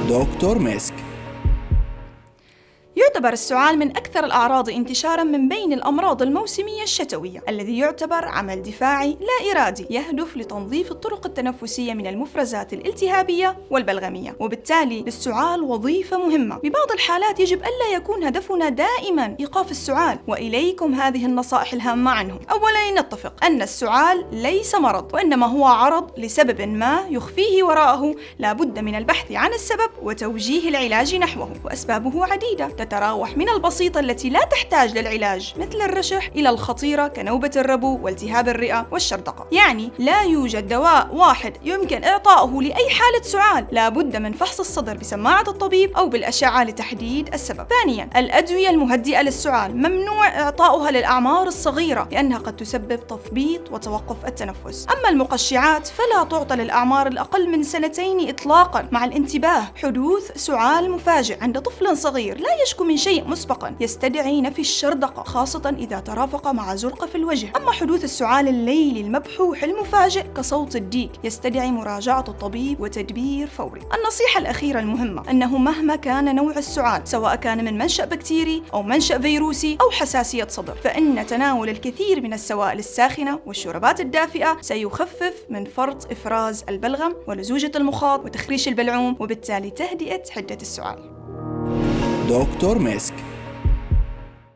دكتور مسك. يعتبر السعال من أكثر الأعراض انتشاراً من بين الأمراض الموسمية الشتوية، الذي يعتبر عمل دفاعي لا إرادي يهدف لتنظيف الطرق التنفسية من المفرزات الالتهابية والبلغمية، وبالتالي للسعال وظيفة مهمة. ببعض الحالات يجب ألا يكون هدفنا دائماً إيقاف السعال، وإليكم هذه النصائح الهامة عنه. أولاً، نتفق أن السعال ليس مرض، وإنما هو عرض لسبب ما يخفيه وراءه لا بد من البحث عن السبب وتوجيه العلاج نحوه، وأسبابه عديدة تتراوح من البسيطة التي لا تحتاج للعلاج مثل الرشح إلى الخطيرة كنوبة الربو والتهاب الرئة والشردقة. يعني لا يوجد دواء واحد يمكن إعطاؤه لأي حالة سعال، لا بد من فحص الصدر بسماعة الطبيب أو بالأشعة لتحديد السبب. ثانياً، الأدوية المهدئة للسعال ممنوع إعطاؤها للأعمار الصغيرة لأنها قد تسبب تثبيط وتوقف التنفس. أما المقشعات فلا تعطى للأعمار الأقل من 2 إطلاقاً، مع الانتباه حدوث سعال مفاجئ عند طفل صغير لا يشكو من شيء مسبقاً يستدعي نفي الشردقة، خاصة إذا ترافق مع زرقة في الوجه. أما حدوث السعال الليلي المبحوح المفاجئ كصوت الديك يستدعي مراجعة الطبيب وتدبير فوري. النصيحة الأخيرة المهمة أنه مهما كان نوع السعال، سواء كان من منشأ بكتيري أو منشأ فيروسي أو حساسية صدر، فإن تناول الكثير من السوائل الساخنة والشربات الدافئة سيخفف من فرط إفراز البلغم ولزوجة المخاط وتخريش البلعوم، وبالتالي تهدئة حدة السعال. دكتور مسك.